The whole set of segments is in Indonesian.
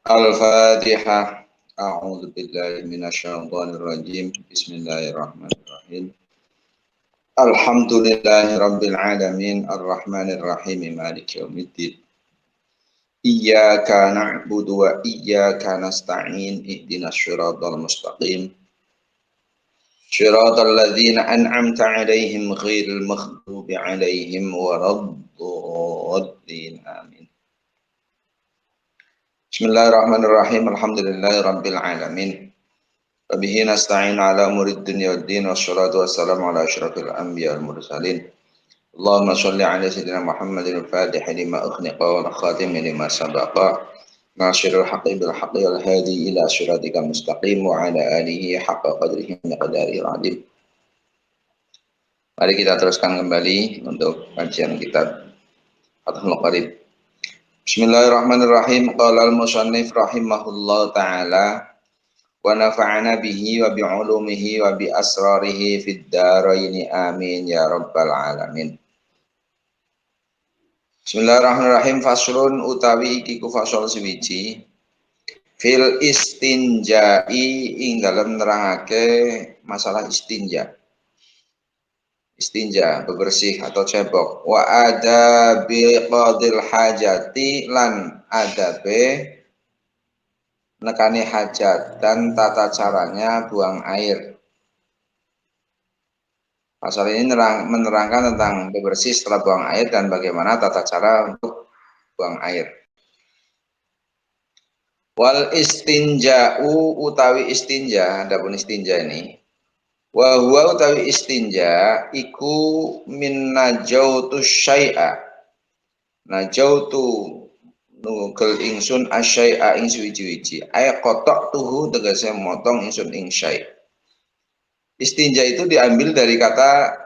Al-Fatihah. A'udzu billahi minasyaitonir rajim. Bismillahirrahmanirrahim. Alhamdulillahirabbil alamin arrahmanir rahim maliki yaumiddin. Iyyaka na'budu wa iyyaka nasta'in ihdinas siratal mustaqim. Shiratal ladzina an'amta 'alaihim ghairil maghdubi 'alaihim waladdallin. Amin. Bismillahirrahmanirrahim. Alhamdulillahirabbil alamin. Wabihi nasta'in ala umurid dunya waddin wassalatu wassalamu ala asyrafil anbiya wal mursalin. Allahumma shalli ala sayyidina Muhammadin al-Fatihi lima ughliqa wal khatimi lima sabaqa. Nasirul haqqi bil haqqi wal hadi ila siratikal mustaqim wa ala alihi haqqa qadrihi miqdaril azim. Mari kita teruskan kembali untuk kajian kitab Fathul Qarib. Bismillahirrahmanirrahim. Qala al-musannif rahimahullah ta'ala wa nafa'ana bihi wa bi'ulumihi wa bi asrarihi fid dharaini amin ya rabbal alamin. Bismillahirrahmanirrahim. Faslun utawi iki ku fasal suwiji fil istinja'i ing dalem nerangake masalah istinja. Istinja bebersih atau cebok wa adabi qadil hajati lan adabe nekani hajat dan tata caranya buang air. Pasal ini menerangkan tentang bebersih setelah buang air dan bagaimana tata cara untuk buang air. Wal istinja'u utawi istinja, adapun istinja ini. Wa huwa utawi istinja iku min najautu syai'a. Najautu nugel ingsun asyai'a ing suwiji-wiji. Ay kotok tuhu tegese motong ingsun ing syai'. Istinja itu diambil dari kata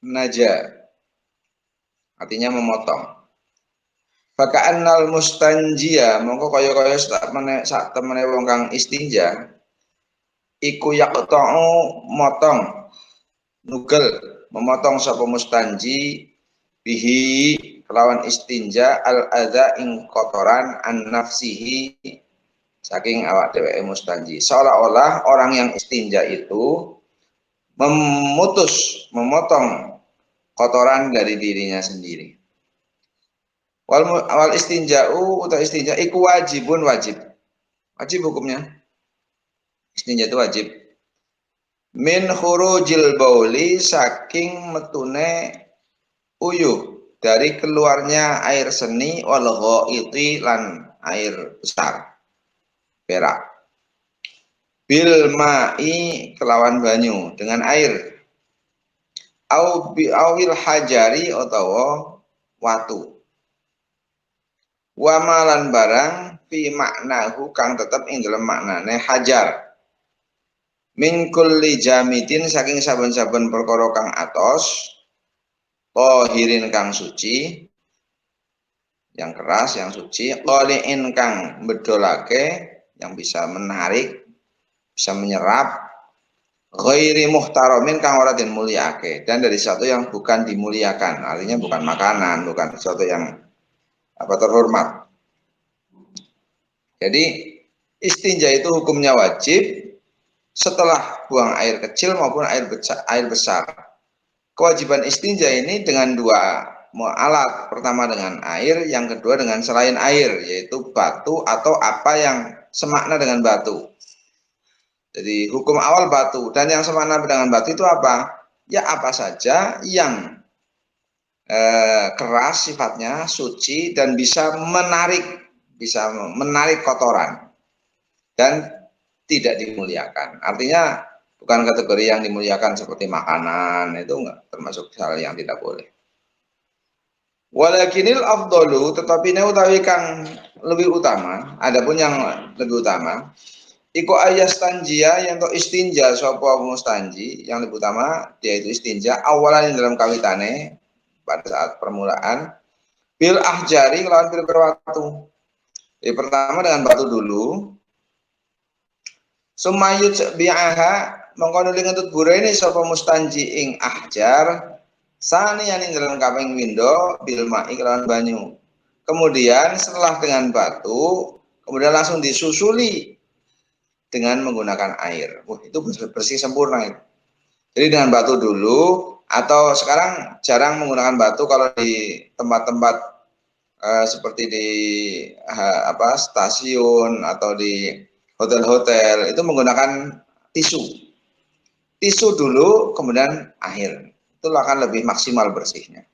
naja. Artinya memotong. Faka'annal mustanjia mongko kaya-kaya sak temene wong kang istinja iku yaqta'u motong nugel memotong sapa mustanji bihi kelawan istinja al adza ing kotoran an nafsihi saking awak dheweke mustanji. Seolah-olah orang yang istinja itu memotong kotoran dari dirinya sendiri. Wal istinja'u atau istinja iku wajibun wajib. Wajib hukumnya. Istinja itu wajib. Min khurujil bauli saking metune uyuh dari keluarnya air seni wal ghaiti lan air besar. Berak. Bil ma'i kelawan banyu dengan air. Awil hajari utawa watu. Wa malan barang fi maknahu kang tetep ing dalam maknane hajar. Min kulli jamidin saking saben-saben perkara kang atos, tahirin kang suci, yang keras, yang suci, qali'in kang bedolake, yang bisa menarik, bisa menyerap, ghairi muhtaramin kang ora den mulyake, dan dari sesuatu yang bukan dimuliakan, artinya bukan makanan, bukan sesuatu yang terhormat. Jadi istinja itu hukumnya wajib setelah buang air kecil maupun air besar. Kewajiban istinja ini dengan dua alat, pertama dengan air, yang kedua dengan selain air, yaitu batu atau apa yang semakna dengan batu. Jadi hukum awal batu, dan yang semakna dengan batu itu apa? Ya apa saja yang keras sifatnya, suci, dan bisa menarik kotoran dan tidak dimuliakan. Artinya bukan kategori yang dimuliakan seperti makanan, itu enggak termasuk hal yang tidak boleh. Walakinil afdalu, tetapi ini utawi kang lebih utama, adapun yang lebih utama iku ayastanjia yang untuk istinja sapa mustanji, yang lebih utama dia itu istinja awalan dalam kawitane pada saat permulaan bil ahjari lawan bil watu. Jadi pertama dengan batu dulu. Sumayut bi'aha mengkono ngentut burene sapa mustanji ing ahjar saniyan ing dalam kaping pindho bil ma'i kelawan banyu. Kemudian setelah dengan batu, kemudian langsung disusuli dengan menggunakan air. Wah, itu bersih sempurna itu. Jadi dengan batu dulu, atau sekarang jarang menggunakan batu kalau di tempat-tempat seperti di stasiun atau di hotel-hotel itu menggunakan tisu. Tisu dulu, kemudian air. Itu akan lebih maksimal bersihnya.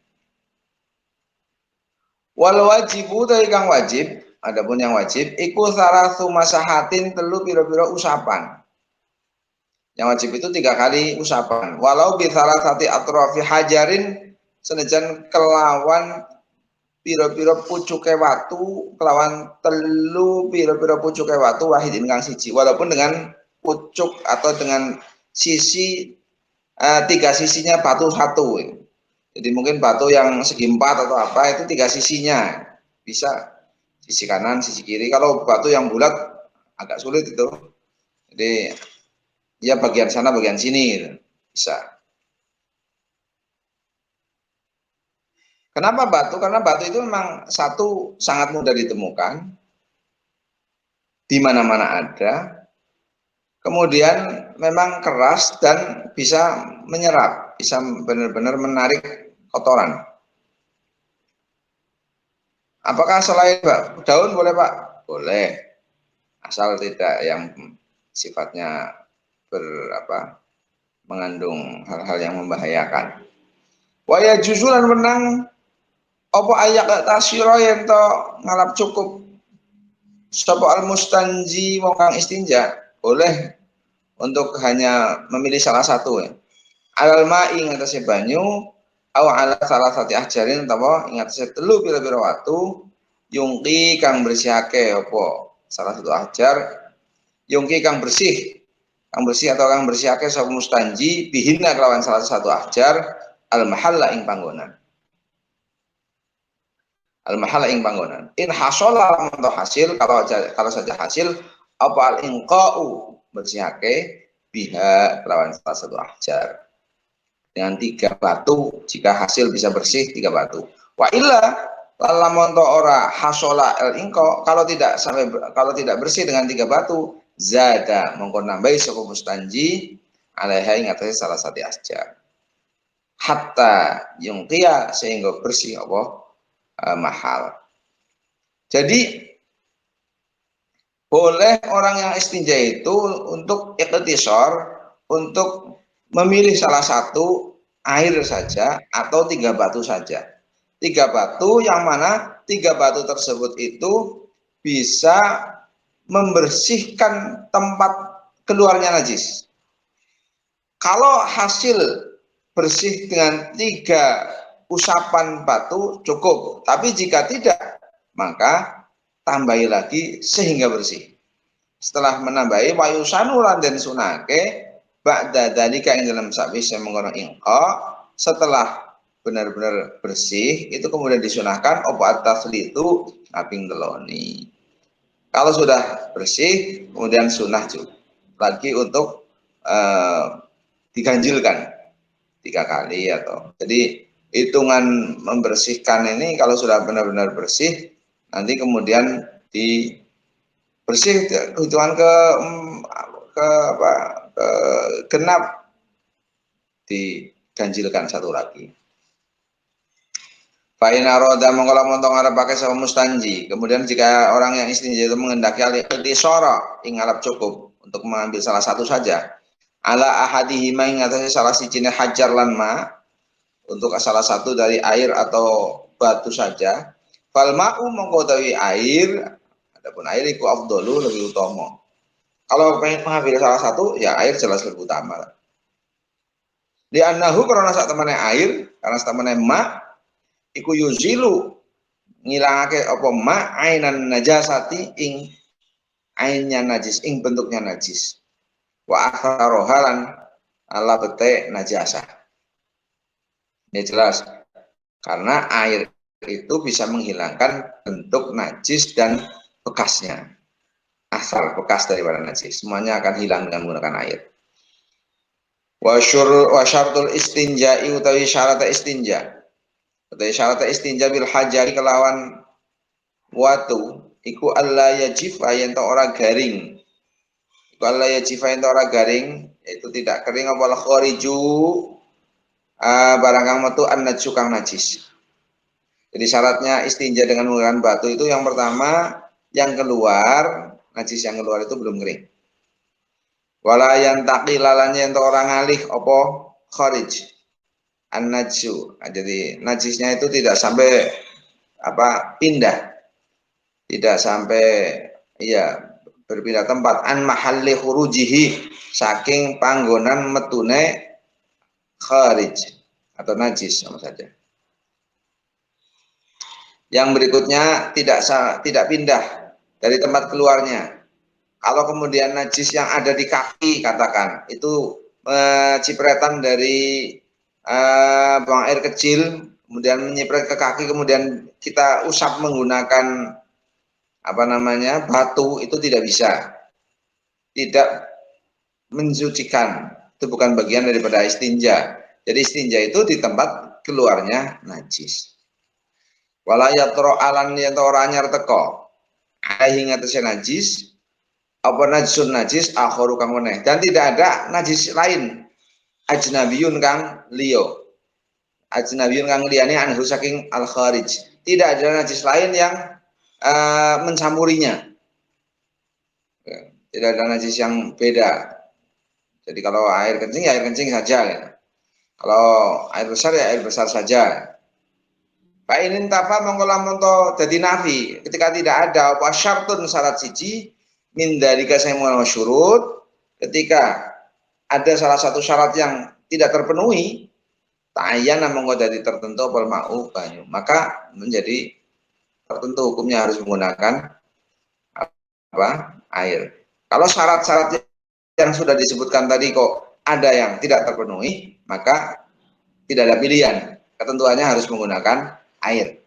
Wal wajibu dari kang wajib, adapun yang wajib, iku salasu masahatin telu piro-piro usapan. Yang wajib itu 3 kali usapan. Walau bisalah sati atrofi hajarin senajan kelawan piro-piro pucuke watu, kelawan telu piro-piro pucuke watu wahidin kang siji. Walaupun dengan pucuk atau dengan sisi 3 sisinya batu satu. Jadi mungkin batu yang segi 4 atau apa itu 3 sisinya. Bisa sisi kanan, sisi kiri. Kalau batu yang bulat agak sulit itu. Jadi ya bagian sana, bagian sini gitu. Bisa. Kenapa batu? Karena batu itu memang satu sangat mudah ditemukan. Di mana-mana ada. Kemudian memang keras dan bisa menyerap, bisa benar-benar menarik kotoran. Apakah selain daun boleh Pak? Boleh, asal tidak yang sifatnya mengandung hal-hal yang membahayakan. Waya juzulan menang apa ayak tasyira yen to ngalap cukup sapa al mustanji wong kang istinja boleh untuk hanya memilih salah satu ya. Alal ma'i ing atase banyu au ala salah satu ajarin utawa ing atase telu pira-pira watu yungki kang bersihake apa salah satu ajar yungki kang bersih atau kang bersihake sapa mustanji bihinna kelawan salah satu ajar al mahalla ing panggonan in hasola atau hasil kalau saja hasil apa al inqa'u bersihake biha kelawan salah satu ajar dengan 3 batu jika hasil bisa bersih 3 batu wa illa lamun ora hasola al inqa kalau tidak bersih dengan 3 batu zada mongko nambahi sapa mustanji alaiha ing atase salah satu ajar hatta yungqiya sehingga bersih apa mahal. Jadi boleh orang yang istinja itu untuk ikhtisar, untuk memilih salah satu air saja atau 3 batu saja. 3 batu yang mana 3 batu tersebut itu bisa membersihkan tempat keluarnya najis. Kalau hasil bersih dengan 3 usapan batu cukup, tapi jika tidak maka tambahi lagi sehingga bersih. Setelah menambahi wayusanu lan den sunake ba'da dalika ing dalam sakwise mengkono ingqa setelah benar-benar bersih itu kemudian disunahkan obat taslitu naping teloni. Kalau sudah bersih kemudian sunah juga lagi untuk diganjilkan 3 kali atau jadi hitungan membersihkan ini kalau sudah benar-benar bersih nanti kemudian di bersih hitungan ke genap diganjilkan 1 lagi. Fa'ina roda mengkola montong arab pakai sama mustanji. Kemudian jika orang yang istinja itu mengendaki al-iqtisara ing arab cukup untuk mengambil salah satu saja. Ala ahadihi ma ing atasnya salah sijine hajar lan ma untuk salah satu dari air atau batu saja. Fal ma'u mongko air, adapun air iku afdalu lebih utama. Kalau pengen mengambil salah satu ya air jelas lebih utama. Di annahu karena sak temane air, karena sak temane ma iku yuzilu ngilangake apa ma ainan najasati ing ainnya najis ing bentuknya najis. Wa akharohalan ala bete najasah. Ini jelas karena air itu bisa menghilangkan bentuk najis dan bekasnya, asal bekas daripada najis semuanya akan hilang dengan menggunakan air. Wa syartul istinja utawi syarat istinja bil hajari kelawan watu iku alla yajifa yen ta ora garing. Iku alla yajifa yen ta ora garing, yaitu tidak kering apa khariju barang kang metu an-najsu kang najis. Jadi syaratnya istinja dengan menggunakan batu itu yang pertama, yang keluar, najis yang keluar itu belum kering. Wala yang taqilalannya yang orang ngalih opo kharij an-najsu. Jadi najisnya itu tidak sampai pindah, tidak sampai berpindah tempat an mahalli khurujihi saking panggonan metune kharij atau najis sama saja. Yang berikutnya tidak pindah dari tempat keluarnya. Kalau kemudian najis yang ada di kaki katakan itu cipretan dari buang air kecil, kemudian menyiprat ke kaki, kemudian kita usap menggunakan batu, itu tidak bisa, tidak mensucikan, itu bukan bagian daripada istinja. Jadi istinja itu di tempat keluarnya najis. Walayatro alan yang ora anyar teko alaihi ngatasi najis apa najsun najis akhoru kang meneh, dan tidak ada najis lain ajnabiyun kang liyo, ajnabiyun kang liyane anhu saking al kharij, tidak ada najis lain yang mencampurinya, tidak ada najis yang beda. Jadi kalau air kencing ya air kencing saja, kalau air besar ya air besar saja. Pak ini tafa mengkolam untuk jadi nafi ketika tidak ada apa syartun syarat siji min dari kasih syurut, ketika ada salah satu syarat yang tidak terpenuhi ta'ayyana monggo dari tertentu apa ma'u banyu, maka menjadi tertentu hukumnya harus menggunakan air. Kalau syarat-syarat yang sudah disebutkan tadi kok ada yang tidak terpenuhi, maka tidak ada pilihan, ketentuannya harus menggunakan air.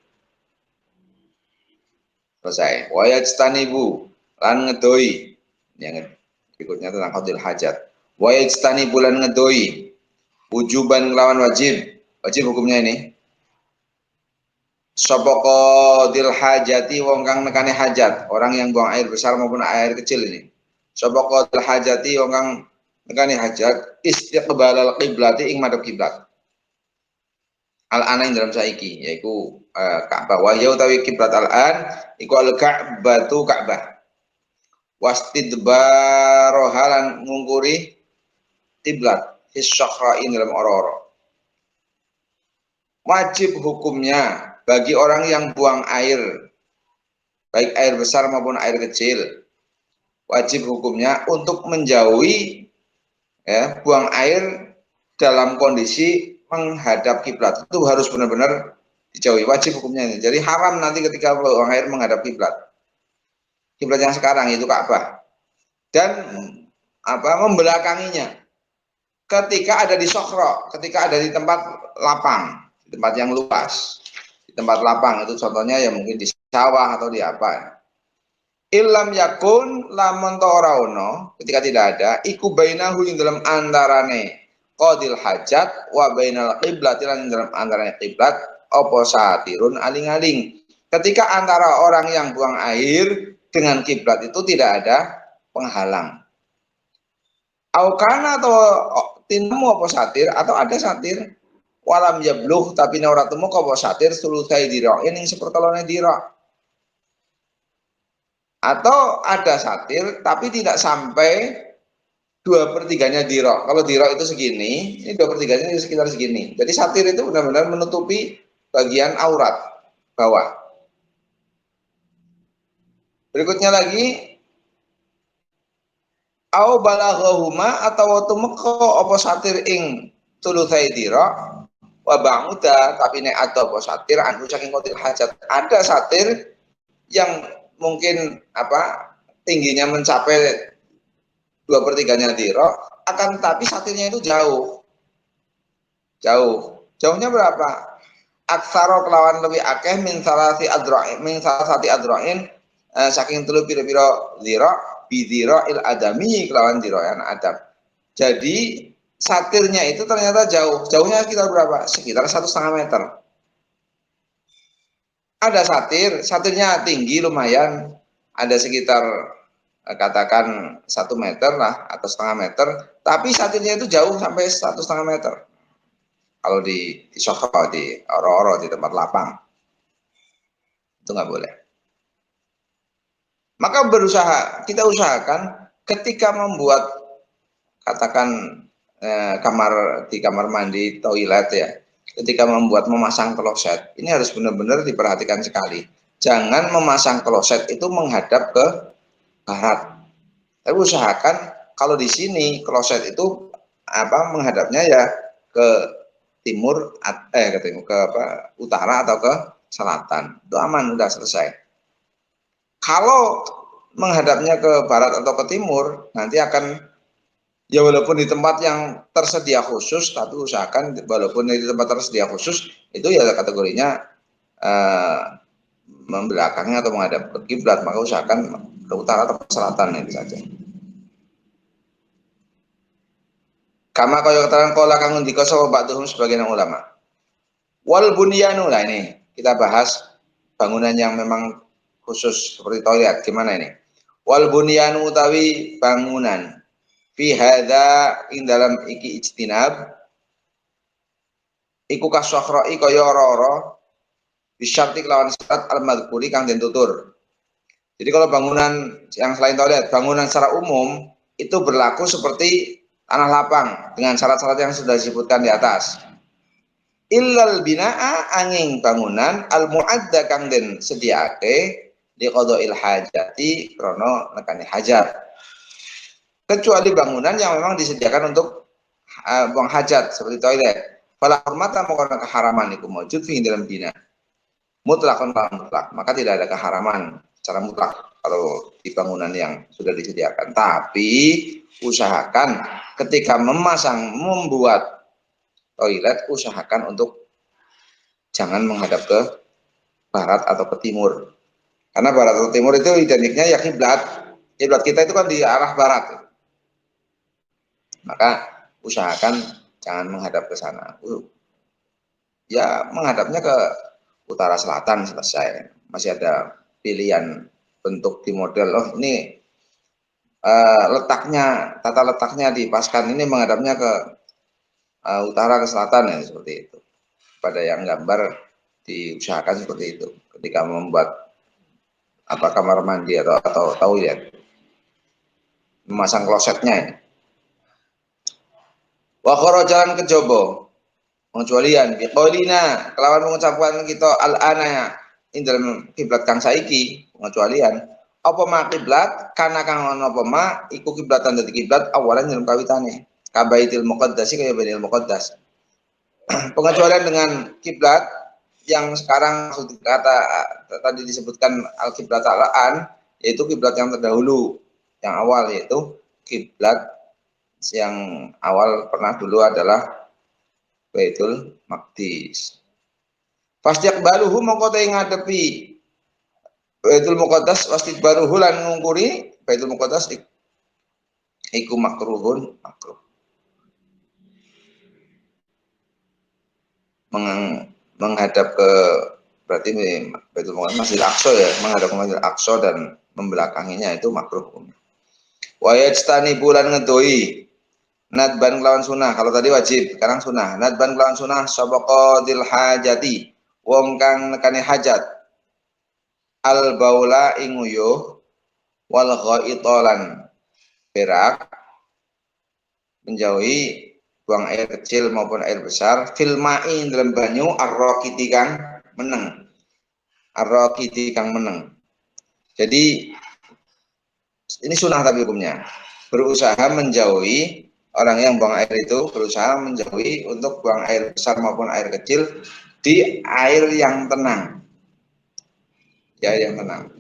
Selesai. Wayajtanibu lan ngedoi. Yang berikutnya tentang qadil hajat. Wayajtanibu lan ngedoi. Wujuban lawan wajib. Wajib hukumnya ini. Sopoko dil hajati wong kang nekane hajat. Orang yang buang air besar maupun air kecil ini. Sopoko dil hajati wong kang nekane hajat. Istiqbalal qiblati ing madhep kiblat. Al-ana yang dalam saiki yaitu Ka'bah. Wa ya utawi kiblat al-an iku al-Ka'batu Ka'bah. Wastidbaroha lan ngungkuri kiblat fis syahra'in dalam ora-ora. Wajib hukumnya bagi orang yang buang air, baik air besar maupun air kecil, wajib hukumnya untuk menjauhi buang air dalam kondisi menghadap kiblat. Itu harus benar-benar dijauhi, wajib hukumnya ini. Jadi haram nanti ketika buang air menghadap kiblat. Kiblat yang sekarang itu Ka'bah. Dan membelakanginya. Ketika ada di sokro, ketika ada di tempat lapang, di tempat yang luas, di tempat lapang itu contohnya ya mungkin di sawah atau di apa. Ilam yakun lamun ta ora ono, ketika tidak ada iku bainahu ing dalam antarane qadil hajat wa bainal qiblat lan dalam antarane qiblat apa satirun aling-aling. Ketika antara orang yang buang air dengan kiblat itu tidak ada penghalang. Aukana atau tinmu apa satir, atau ada satir walam yabluh tapi ora temu apa satir sulusai dira ini sepertelone dira. Atau ada satir tapi tidak sampai 2/3-nya diro. Kalau diro itu segini, ini 2/3-nya sekitar segini. Jadi satir itu benar-benar menutupi bagian aurat bawah. Berikutnya lagi, au balaghahuma atau tumeka apa satir ing tulutsai diro wa ba'uda tapi nek ada apa satir anu saking qatil hajat. Ada satir yang mungkin tingginya mencapai 2/3-nya diro, akan tapi satirnya itu jauhnya berapa? Aksaro kelawan lebih akeh min salati adra'in saking telu pira-pira diro bidiro il adami kelawan diro yang adam. Jadi satirnya itu ternyata jauhnya sekitar berapa? Sekitar 1,5 meter. Ada satirnya tinggi lumayan, ada sekitar katakan 1 meter lah atau setengah meter, tapi satilnya itu jauh sampai 1,5 meter. Kalau di Soko, di oro-oro, di tempat lapang, itu nggak boleh. Maka kita usahakan ketika membuat katakan di kamar mandi, toilet ya, ketika memasang kloset, ini harus benar-benar diperhatikan sekali. Jangan memasang kloset itu menghadap ke barat. Tapi usahakan kalau di sini kloset itu menghadapnya ya ke timur, ke utara atau ke selatan. Itu aman, udah selesai. Kalau menghadapnya ke barat atau ke timur, nanti akan ya walaupun di tempat yang tersedia khusus, tapi usahakan walaupun di tempat tersedia khusus itu ya kategorinya membelakangnya atau menghadap ke kiblat, maka usahakan ke utara atau ke selatan itu saja. Kama kaya keterangan qala kang ngendika sapa ba'dhum sebagian ulama. Wal bunyanu, lah ini kita bahas bangunan yang memang khusus seperti toilet. Gimana ini? Wal bunyanu utawi bangunan fi hadza ing dalam iki ijtinab iku kasahra'i kaya ora-ora bisyarti kelawan syarat al-madhkuri kang den tutur. Jadi kalau bangunan yang selain toilet, bangunan secara umum itu berlaku seperti tanah lapang dengan syarat-syarat yang sudah disebutkan di atas. Illal bina'a angin bangunan al muadda kang den sediake di qada'il hajati krono nekani hajat. Kecuali bangunan yang memang disediakan untuk buang hajat seperti toilet. Fala hormata mengkorban keharaman iku mawjud fi dalam bina. Mutlakon mutlak, maka tidak ada keharaman secara mutlak kalau di bangunan yang sudah disediakan. Tapi usahakan ketika membuat toilet, usahakan untuk jangan menghadap ke barat atau ke timur. Karena barat atau timur itu identiknya ya kiblat. Kiblat kita itu kan di arah barat. Maka usahakan jangan menghadap ke sana. Ya menghadapnya ke utara selatan selesai. Masih ada pilihan bentuk di model. Oh ini tata letaknya dipaskan ini menghadapnya ke utara ke selatan ya seperti itu. Pada yang gambar diusahakan seperti itu ketika membuat kamar mandi atau toilet, memasang klosetnya ini. Wa jalan kejaba pengecualian biqaulina kelawan mengucapkan kita al-ana ing dalam kiblat kang saiki, pengecualian apa ma kiblat kana kang ana apa ma iku kiblatan dadi kiblat awalan dalam kawitane kabaitil muqaddasi kaya Baitul Muqaddas. Pengecualian dengan kiblat yang sekarang tadi disebutkan al-kiblat al-an, yaitu kiblat yang terdahulu, yang awal, yaitu kiblat yang awal pernah dulu adalah Baitul Maqdis. Fastiqbaluhu mongko te ngadepi Baitul Muqaddas wastiqbaluhu lan ngungkuri Baitul Muqaddas iku makruh. Menghadap ke berarti Baitul Muqaddas Masjid Aqsa ya, menghadap ke Masjid Aqsa dan membelakanginya itu makruh. Wa yajtani bulan ngedoi nadban kelawan sunnah. Kalau tadi wajib, sekarang sunnah. Nadban kelawan sunnah sabaqadil hajati wong kang nekani hajat al baula ing uyuh wal ghaitolan berak menjauhi buang air kecil maupun air besar fil ma'i dalam banyu ar-raqidi kang meneng. Ar-raqidi kang meneng. Jadi ini sunnah tapi hukumnya. Berusaha menjauhi orang yang buang air itu, berusaha menjauhi untuk buang air besar maupun air kecil di air yang tenang. Di air yang tenang.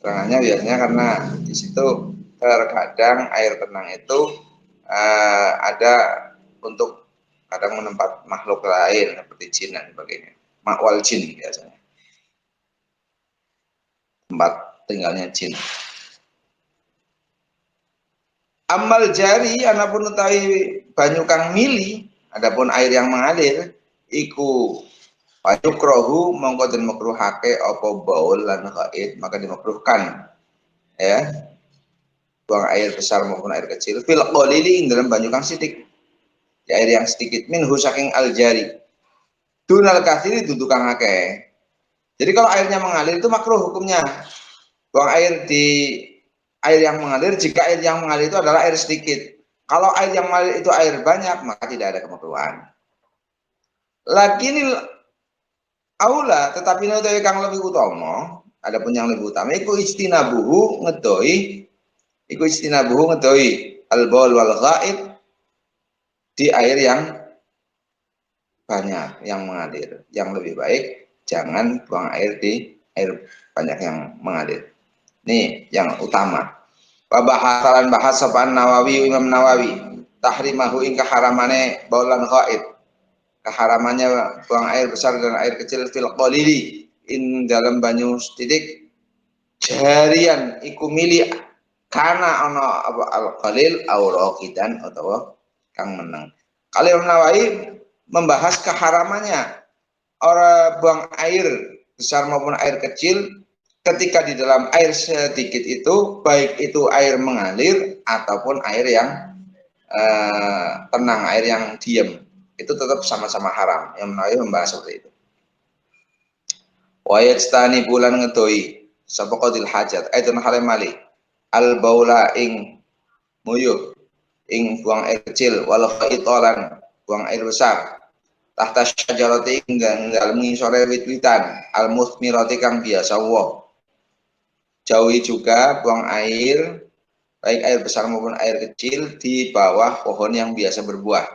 Terangannya biasanya karena di situ terkadang air tenang itu ada untuk kadang menempat makhluk lain seperti jin dan sebagainya. Makwal jin biasanya. Tempat tinggalnya jin. Amal jari anapun utawi banyu kang mili, adapun air yang mengalir iku yukrohu mongko den makruhake apa baul lan ghaid, maka dimakruhkan ya, buang air besar maupun air kecil, fil qalili dalam banyu kang sithik, di air yang sedikit, minhu saking al jari, dunal kathiri dudu kang akeh. Jadi kalau airnya mengalir itu makruh hukumnya. Buang air di air yang mengalir jika air yang mengalir itu adalah air sedikit. Kalau air yang mengalir itu air banyak, maka tidak ada kemakruhan. Lakinil aula, tetapi utawi kang lebih utama, adapun yang lebih utama iku istinabuhu ngedoi, al baul wal ghaid di air yang banyak yang mengalir. Yang lebih baik jangan buang air di air banyak yang mengalir. Ini yang utama. Bahasalan bahas sopan Nawawi Imam Nawawi tahrimahu ing keharamane baulan ghaid, keharamannya buang air besar dan air kecil fil qalili in dalam banyu titik jarian iku mili kana ana apa al qalil au raqidan utawa kang meneng. Kalau Imam Nawawi membahas keharamannya orang buang air besar maupun air kecil ketika di dalam air sedikit itu, baik itu air mengalir ataupun air yang tenang, air yang diam, itu tetap sama-sama haram. Yang Nawawi membahas seperti itu. Wa yajtani bulan ngedoi sapa qadil hajat aidun halim mali al baula ing muyuh ing buang air kecil wal khaitalan buang air besar tahta syajarati ing dalem ngisore wit-witan al musmirati kang biasa woh. Jauhi juga buang air baik air besar maupun air kecil di bawah pohon yang biasa berbuah.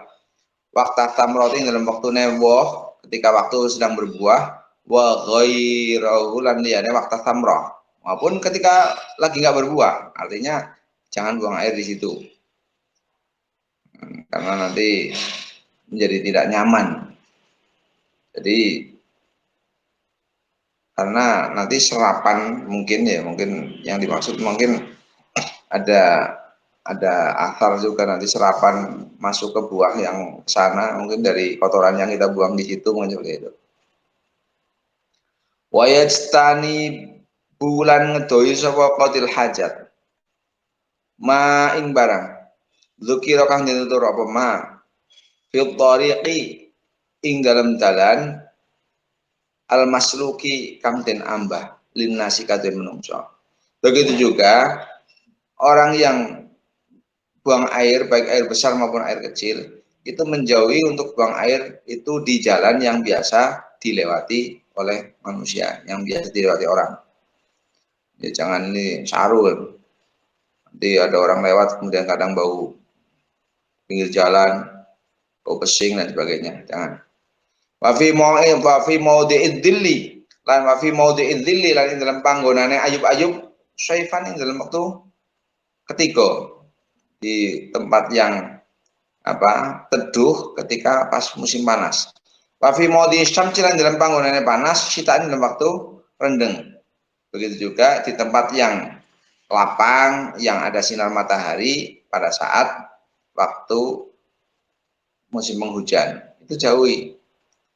Waktu tamroti dalam waktu newoh ketika waktu sedang berbuah, wa ghairahu lan liyane waktu tamroh maupun ketika lagi nggak berbuah, artinya jangan buang air di situ karena nanti menjadi tidak nyaman. Jadi karena nanti serapan mungkin yang dimaksud mungkin ada asar juga nanti serapan masuk ke buah yang sana mungkin dari kotoran yang kita buang di situ mungkin seperti itu. Wayajtani bulan ngedoi sapa qatil hajat ma ing barang dzukira kang ditutur apa ma fil tariqi ing dalam dalan al masluki kang den ambah linnasi kadhe menungso. Begitu juga orang yang buang air baik air besar maupun air kecil itu menjauhi untuk buang air itu di jalan yang biasa dilewati oleh manusia, yang biasa dilewati orang. Ya jangan ini saru kan. Nanti ada orang lewat kemudian kadang bau pinggir jalan, bau pesing dan sebagainya. Jangan. Wafi maudhi'idz-dzilli lan wafi maudhi'idz-dzilli lan dalam panggonane ayub-ayub syaifan ing dalam waktu ketiga di tempat yang teduh ketika pas musim panas. Wafi maudhi syamsi lan dalam panggonane panas sitaan dalam waktu rendeng. Begitu juga di tempat yang lapang yang ada sinar matahari pada saat waktu musim penghujan. Itu jauhi.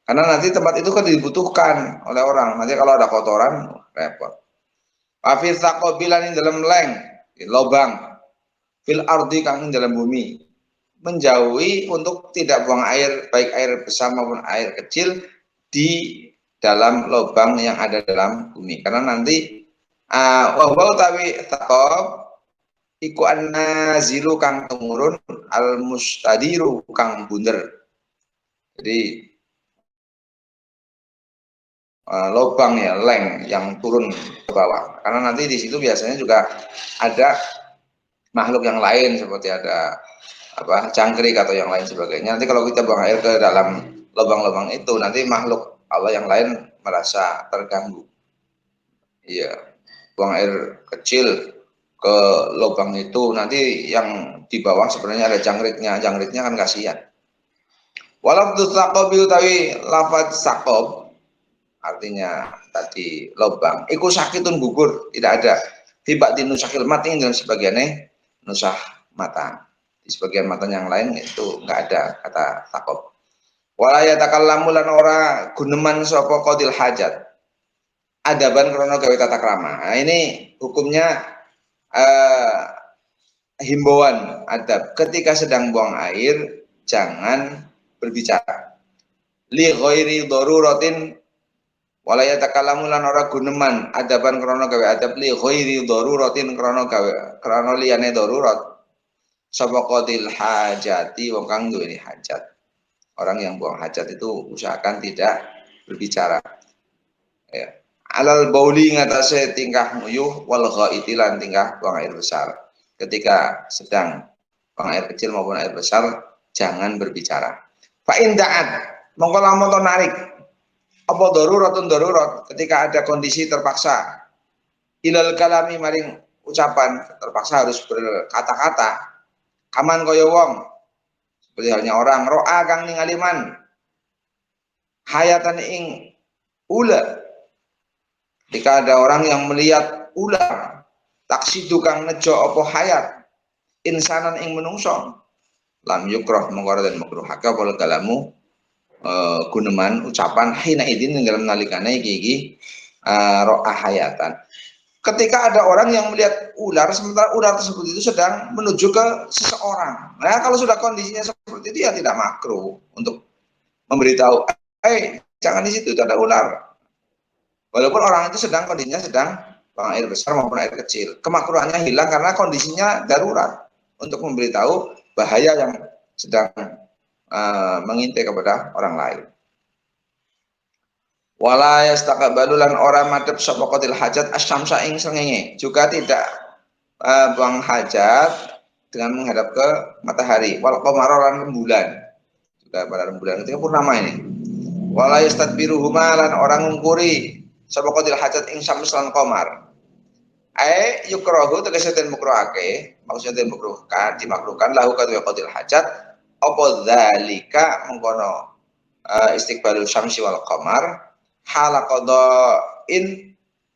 Karena nanti tempat itu kan dibutuhkan oleh orang. Nanti kalau ada kotoran repot. Wafi taqabilan dalam leng, lobang fil ardi kang dalam bumi. Menjauhi untuk tidak buang air baik air besar maupun air kecil di dalam lubang yang ada dalam bumi karena nanti wahwa utawi taqab iku an-nazilu kang tumurun al mustadiru kang bunder. Jadi lubang ya leng yang turun ke bawah karena nanti di situ biasanya juga ada makhluk yang lain seperti ada cangkrik atau yang lain sebagainya. Nanti kalau kita buang air ke dalam lubang-lubang itu, nanti makhluk Allah yang lain merasa terganggu. Iya, buang air kecil ke lubang itu, nanti yang di bawah sebenarnya ada jangkriknya kan kasihan. Walau taqabi utawi lafaz saqab artinya tadi lubang, iku sakitun gugur, tidak ada. Tiba di nusakil mati dan sebagiannya nusah mata. Di sebagian mata yang lain itu enggak ada kata takob. Walaya takallamu lan ora guneman sapa qadil hajat. Adaban krono gawe tata krama. Nah, ini hukumnya himbauan adab ketika sedang buang air jangan berbicara. Li ghairi daruratin wala yatakalamu lan ora guneman adaban krana gawe adab li ghairi daruratin krana liyane darurat. Sapa qadil hajati wong kang duweni hajat. Orang yang buang hajat itu usahakan tidak berbicara. Ya. Alal bauli ngatasé tingkah nguyuh wal ghaiti lan tingkah buang air besar. Ketika sedang buang air kecil maupun air besar jangan berbicara. Fa in da'at mongko lamun to narik apa daruratun darurat ketika ada kondisi terpaksa ilal kalami maring ucapan terpaksa harus berkata-kata kaman kaya wong seperti halnya orang ro'a kang ningali man hayatan ing ula. Ketika ada orang yang melihat ular taksidu kang nejo apa hayat insanan ing menungso lam yukroh mengkora dan makruh haka pola kalamu guneman ucapan hina idin ing dalam nalikane iki ro'a hayatan. Ketika ada orang yang melihat ular sementara ular tersebut itu sedang menuju ke seseorang. Nah, kalau sudah kondisinya seperti itu ya tidak makruh untuk memberitahu, jangan di situ ada ular. Walaupun orang itu kondisinya sedang buang air besar maupun air kecil. Kemakruhannya hilang karena kondisinya darurat untuk memberitahu bahaya yang sedang mengintai kepada orang lain. Wala yastaqbalu lan ora madhep sapa qatil hajat asyamsa ing srengenge. Juga tidak buang hajat dengan menghadap ke matahari. Wal qamara lan rembulan. Juga pada rembulan ketika purnama ini. Wala yastadbiruhuma lan orang ngungkuri sapa qatil hajat ing syams lan qamar. Yukrahu tegese den makruhake, maksudnya den makruhkan, dimakruhkan lahu kadya qatil hajat apa zalika mengkono istiqbalul syamsi wal qamar halaqadain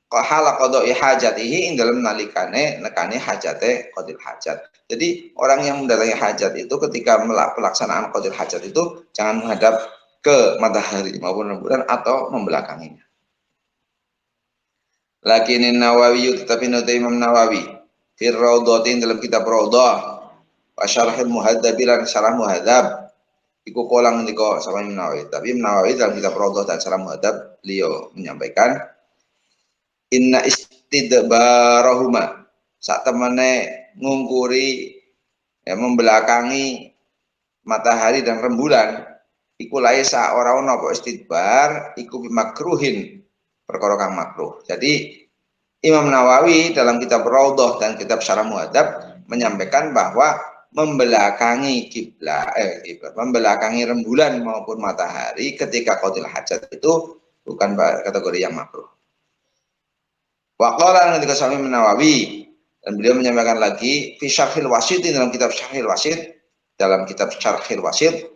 halaqadai hajatihi ing dalem nalikane nekane hajate qadil hajat. Jadi orang yang mendatangi hajat itu ketika pelaksanaan qadil hajat itu jangan menghadap ke matahari maupun rembulan atau membelakanginya. Lakinin Nawawi tetapi nota Imam Nawawi fir raudhatin dalam kitab Raudhah wa syarhil muhadzab lan syarah muhadzab iku kolang niko sama Imam Nawawi. Tapi Imam Nawawi dalam kitab Raudhah dan syarah muhadzab beliau menyampaikan inna istidbarahuma sak temene ngungkuri ya membelakangi matahari dan rembulan iku laisa ora ono apa istidbar iku bimakruhin perkara kang makruh. Jadi Imam Nawawi dalam kitab Raudhah dan kitab Syarah Muhadzab menyampaikan bahwa membelakangi membelakangi rembulan maupun matahari ketika qadil hajat itu bukan kategori yang makruh. Waqala ketika Sami Nawawi dan beliau menyampaikan lagi fi Syarhil Wasit dalam kitab Syarhil Wasit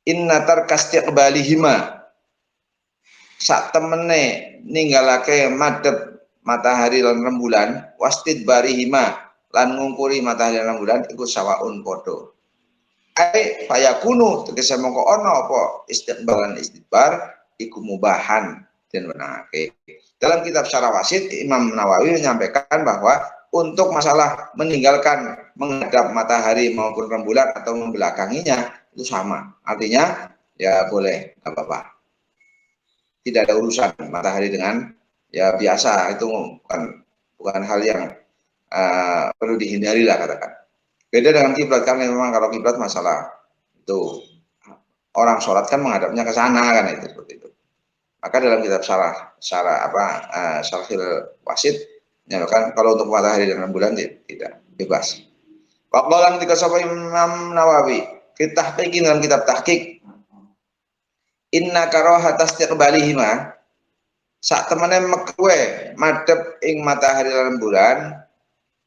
inna tarkastiqbalihima sak temene ninggalake madhep matahari lan rembulan wastid barihima lan ngungkuri matahari lan rembulan iku sawaun padha. Fayakunu tegese mongko ana apa istiqbalan istidbar iku mubahan den wenangake. Dalam kitab Syarah Wasit Imam Nawawi menyampaikan bahwa untuk masalah meninggalkan menghadap matahari maupun rembulan atau membelakanginya itu sama. Artinya ya boleh, enggak apa-apa. Tidak ada urusan matahari dengan ya biasa, itu bukan hal yang perlu dihindari lah katakan. Beda dengan kiblat kan memang kalau kiblat masalah itu orang sholat kan menghadapnya ke sana kan itu seperti itu. Maka dalam kitab Syarhil Wasit menyatakan kalau untuk matahari dan rembulan tidak bebas. Waqala ketika sapa Imam Nawawi kita tahqiqin dalam kitab tahqiq inna karahata istiqbalihima sak temene mekwe madhep ing matahari lan rembulan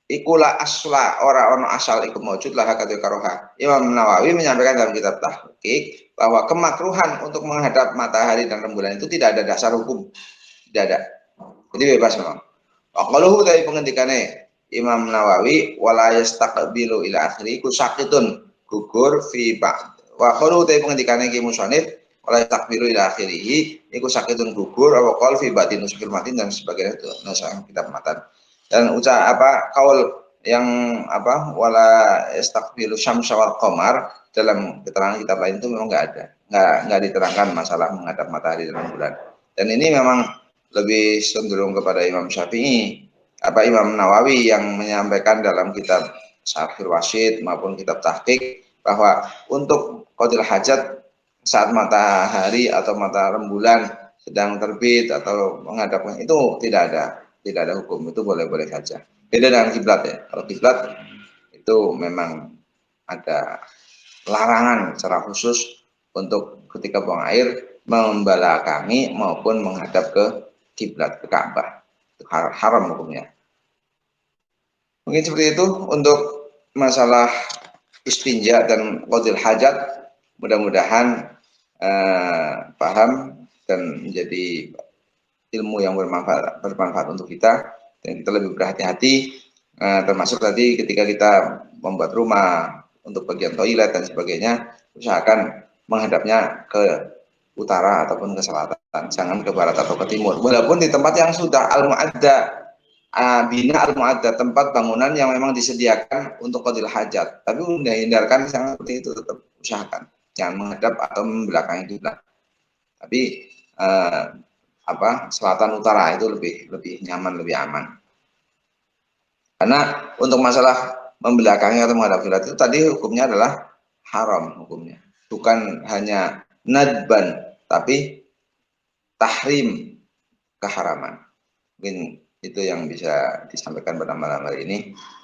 iku la asla ora ono asal iku maujud lah kata karoha. Imam Nawawi menyampaikan dalam kitab tahqiq bahwa kemakruhan untuk menghadap matahari dan rembulan itu tidak ada dasar hukum, tidak ada, jadi bebas memang. Waqaluhu dari pengendikane Imam Nawawi wala yastaqbilu ila akhiri ku sakitun gugur fi ba'd. Waqaluhu dari pengendikane Ki Musannif wala yastaqbilu ila akhirihi iku sakitun gugur wa qol fi ba'din nusukil matin dan sebagainya itu nasahan kitab matan. Dan kaul yang wala yastaqbilu syamsa wal qamar dalam keterangan kitab lain itu memang nggak diterangkan masalah menghadap matahari dan bulan. Dan ini memang lebih cenderung kepada Imam Syafi'i, Imam Nawawi yang menyampaikan dalam kitab Syarhul Wasyid maupun kitab Tahqiq bahwa untuk qadil hajat saat matahari atau mata rembulan sedang terbit atau menghadap itu tidak ada hukum, itu boleh-boleh saja. Beda dengan kiblat ya. Kalau kiblat itu memang ada larangan secara khusus untuk ketika buang air membelakangi maupun menghadap ke kiblat, ke Ka'bah. Itu haram hukumnya. Mungkin seperti itu untuk masalah istinja dan qadil hajat. Mudah-mudahan paham dan menjadi ilmu yang bermanfaat untuk kita, dan kita lebih berhati-hati, termasuk tadi ketika kita membuat rumah untuk bagian toilet dan sebagainya, usahakan menghadapnya ke utara ataupun ke selatan, jangan ke barat atau ke timur. Walaupun di tempat yang sudah al-mu'adda, bina al-mu'adda, tempat bangunan yang memang disediakan untuk qadil hajat, tapi hindarkan yang seperti itu, tetap usahakan jangan menghadap atau membelakangi kiblat. Tapi selatan utara itu lebih nyaman, lebih aman. Karena untuk masalah membelakangi atau menghadap kiblat itu tadi hukumnya adalah haram hukumnya. Bukan hanya nadban, tapi tahrim, keharaman. Mungkin itu yang bisa disampaikan pada malam hari ini.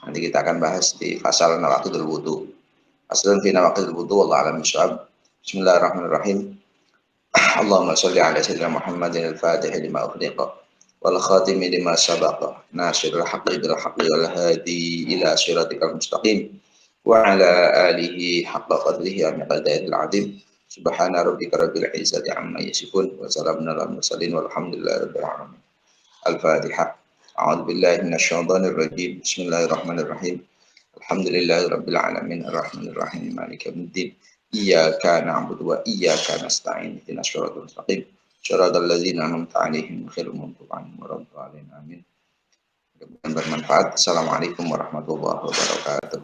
Nanti kita akan bahas di pasal nawaqidul wudu. Fasalun fi nawaqidul wudu, wallahu a'lam bishawab. Bismillahirrahmanirrahim. Allahumma sholli ala sayyidina Muhammadin al-Fatih lima ughliqa wal khatimi lima sabaqa nasirul haqqi bil haqqi wal hadi ila siratikal mustaqim wa ala alihi haqqa qadrihi wa miqdaril azim. Subhana rabbika rabbil izzati amma yasifun wa salamun alal mursalin walhamdulillahi rabbil alamin. Al-Fatihah. A'udzu billahi minasyaitonir rajim. Bismillahirrahmanirrahim. Alhamdulillahi rabbil alamin arrahmanir rahim maliki yaumiddin. Iyyaka na'budu wa iyyaka nasta'in. Ihdinas shiratal mustaqim. Shiratal ladzina an'amta 'alaihim ghairil maghdubi 'alaihim waladdallin. Amin. Mudah-mudahan bermanfaat. Assalamualaikum warahmatullahi wabarakatuh.